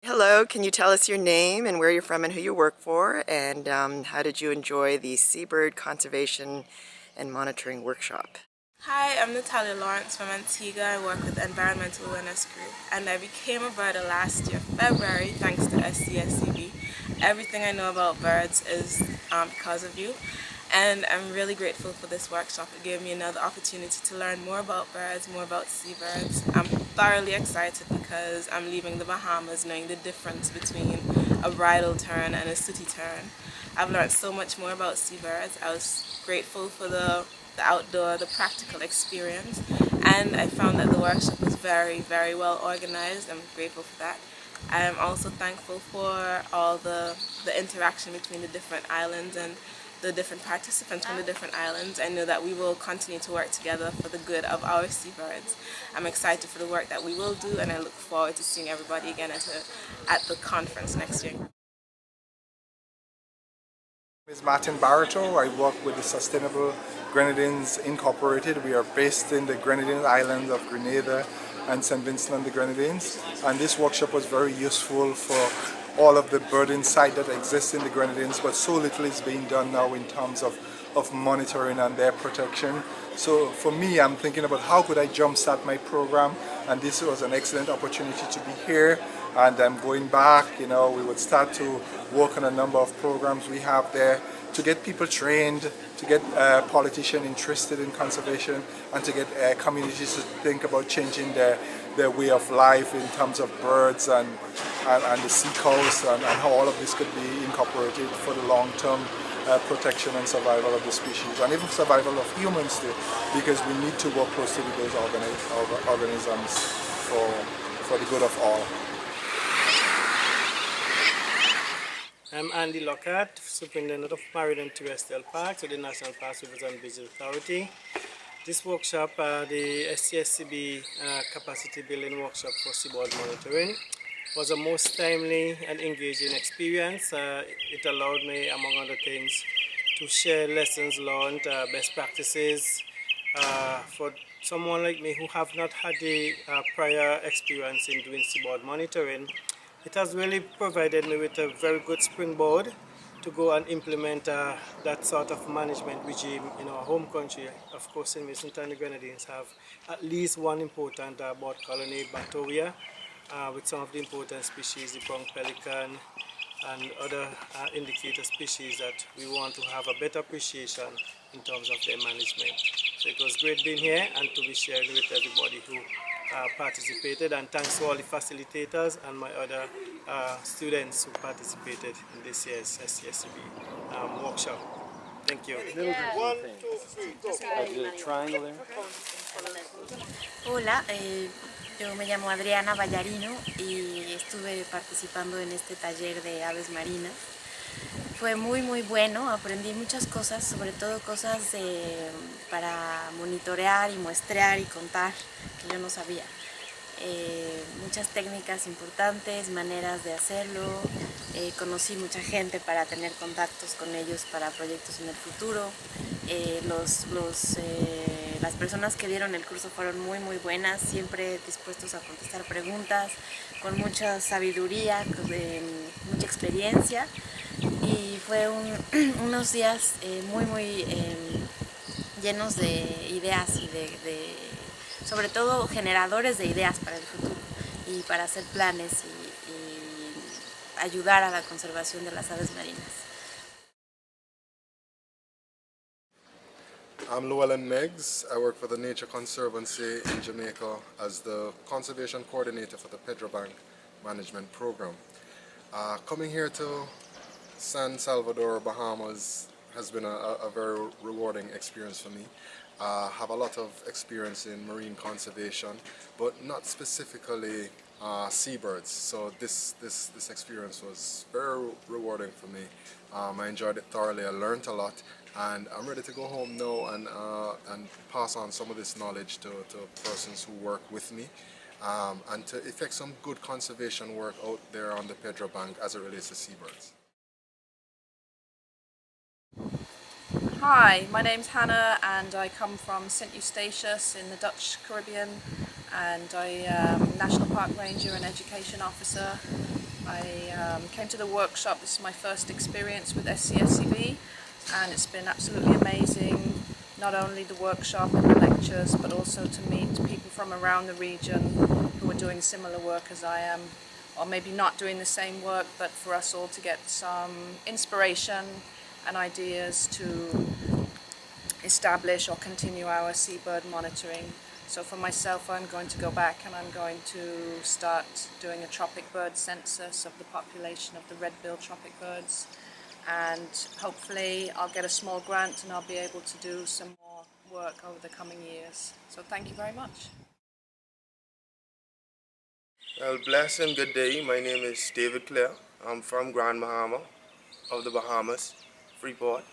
Hello, can you tell us your name and where you're from and who you work for, and how did you enjoy the Seabird Conservation and Monitoring Workshop? Hi, I'm Natalie from Antigua. I work with Environmental Awareness Group, and I became a birder last year, February, thanks to SCSCB. Everything I know about birds is because of you, and I'm really grateful for this workshop. It gave me another opportunity to learn more about birds, more about seabirds. I'm thoroughly excited because I'm leaving the Bahamas knowing the difference between a bridal tern and a sooty tern. I've learned so much more about seabirds. I was grateful for the outdoor, the practical experience, and I found that the workshop was very, very well organized. I'm grateful for that. I am also thankful for all the interaction between the different islands and the different participants from the different islands. I know that we will continue to work together for the good of our seabirds. I'm excited for the work that we will do, and I look forward to seeing everybody again at the conference next year. My name is Martin Barinder. I work with the Sustainable Grenadines Incorporated. We are based in the Grenadine islands of Grenada and St. Vincent and the Grenadines. And this workshop was very useful for all of the bird insight that exists in the Grenadines, but so little is being done now in terms of monitoring and their protection. So for me, I'm thinking about how could I jumpstart my program, and this was an excellent opportunity to be here. And I'm going back, we would start to work on a number of programs we have there to get people trained, to get politicians interested in conservation, and to get communities to think about changing their way of life in terms of birds and the sea coast, and how all of this could be incorporated for the long-term protection and survival of the species, and even survival of humans too, because we need to work closely with those organisms for the good of all. I'm Andy Lockhart, Superintendent of Marine and Terrestrial Parks with the National Park Service and Beach Authority. This workshop, the SCSCB Capacity Building Workshop for Seabird Monitoring, was a most timely and engaging experience. It allowed me, among other things, to share lessons learned, best practices. For someone like me who have not had the prior experience in doing seabird monitoring, it has really provided me with a very good springboard to go and implement that sort of management regime in our home country. Of course, St. Vincent and the Grenadines have at least one important bird colony, Batoria, with some of the important species, the pronged pelican and other indicator species that we want to have a better appreciation in terms of their management. So it was great being here and to be sharing with everybody who participated, and thanks to all the facilitators and my other students who participated in this year's SCSCB workshop. Thank you. 1, 2, 3, go. Triangle there. Hola, yo me llamo Adriana Ballarino y estuve participando en este taller de aves marinas. Fue muy bueno, aprendí muchas cosas, sobre todo cosas para monitorear y muestrear y contar que yo no sabía. Muchas técnicas importantes, maneras de hacerlo, conocí mucha gente para tener contactos con ellos para proyectos en el futuro. Las personas que dieron el curso fueron muy buenas, siempre dispuestos a contestar preguntas, con mucha sabiduría, con mucha experiencia, y fue unos días muy llenos de ideas y sobre todo generadores de ideas para el futuro y para hacer planes y ayudar a la conservación de las aves marinas. I'm Llewellyn Meggs. I work for the Nature Conservancy in Jamaica as the Conservation Coordinator for the Pedrobank Management Program. Coming here to San Salvador, Bahamas has been a very rewarding experience for me. I have a lot of experience in marine conservation, but not specifically seabirds. So this experience was very rewarding for me. I enjoyed it thoroughly. I learned a lot, and I'm ready to go home now and pass on some of this knowledge to persons who work with me, and to effect some good conservation work out there on the Pedro Bank as it relates to seabirds. Hi, my name's Hannah and I come from St Eustatius in the Dutch Caribbean, and I am National Park Ranger and Education Officer I came to the workshop. This is my first experience with SCSCB, and it's been absolutely amazing. Not only the workshop and the lectures, but also to meet people from around the region who are doing similar work as I am, or maybe not doing the same work, but for us all to get some inspiration and ideas to establish or continue our seabird monitoring. So for myself, I'm going to go back and I'm going to start doing a tropicbird census of the population of the red-billed tropicbirds, and hopefully I'll get a small grant and I'll be able to do some more work over the coming years. So thank you very much. Well, bless and good day. My name is David Clare. I'm from Grand Bahama of the Bahamas, Freeport.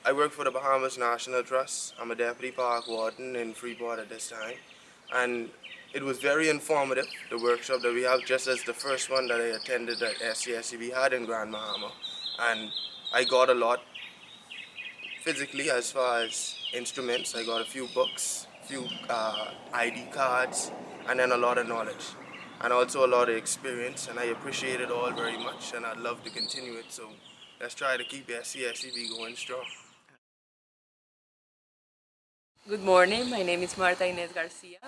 I work for the Bahamas National Trust. I'm a deputy park warden in Freeport at this time. And it was very informative, the workshop that we have, just as the first one that I attended that SCSCB had in Grand Bahama. And I got a lot physically as far as instruments. I got a few books, few ID cards, and then a lot of knowledge. And also a lot of experience, and I appreciate it all very much, and I'd love to continue it. So let's try to keep SCSCB going strong. Good morning, my name is Martinez Garcia.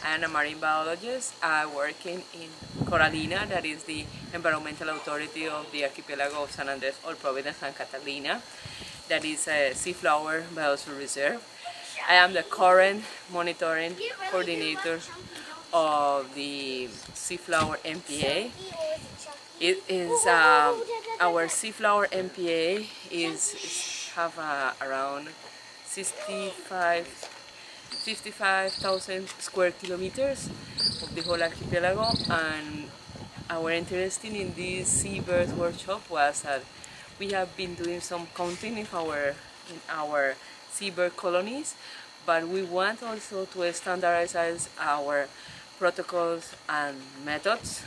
I'm a marine biologist. I'm working in Coralina, that is the environmental authority of the archipelago of San Andres, or Providence and Catalina. That is a seaflower biosphere reserve. I am the current monitoring coordinator of the seaflower MPA. It is our seaflower MPA have around 55,000 square kilometers of the whole archipelago, and our interest in this seabird workshop was that we have been doing some counting in our seabird colonies, but we want also to standardize our protocols and methods.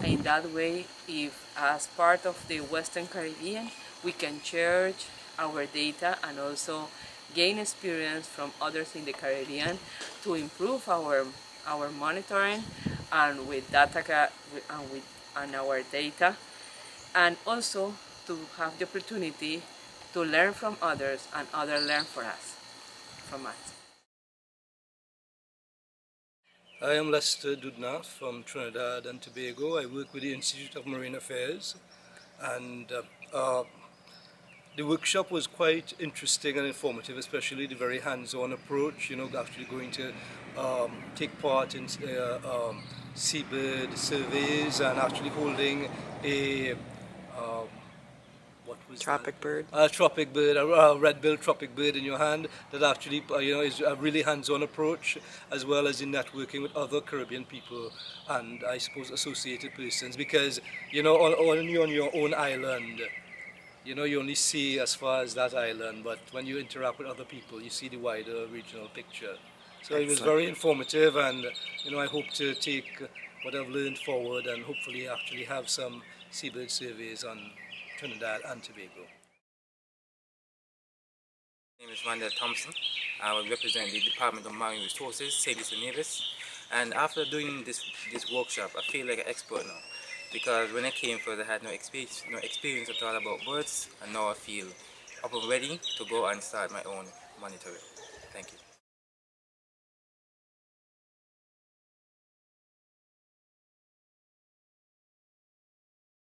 In that way, if as part of the Western Caribbean, we can share our data and also gain experience from others in the Caribbean to improve our monitoring and with data and our data, and also to have the opportunity to learn from others and others learn from us. I am Lester Dudna from Trinidad and Tobago. I work with the Institute of Marine Affairs, and the workshop was quite interesting and informative, especially the very hands-on approach, actually going to take part in seabird surveys and actually holding a Tropicbird. A tropicbird, a red-billed tropicbird in your hand. That actually, is a really hands-on approach, as well as in networking with other Caribbean people and I suppose associated persons. Because only on your own island, you only see as far as that island. But when you interact with other people, you see the wider regional picture. So Excellent. It was very informative, and I hope to take what I've learned forward and hopefully actually have some seabird surveys on Trinidad and Tobago. My name is Randall Thompson. I will represent the Department of Marine Resources, St. Lucie Nevis. And after doing this workshop, I feel like an expert now. Because when I came first, I had no experience at all about birds, and now I feel up and ready to go and start my own monitoring. Thank you.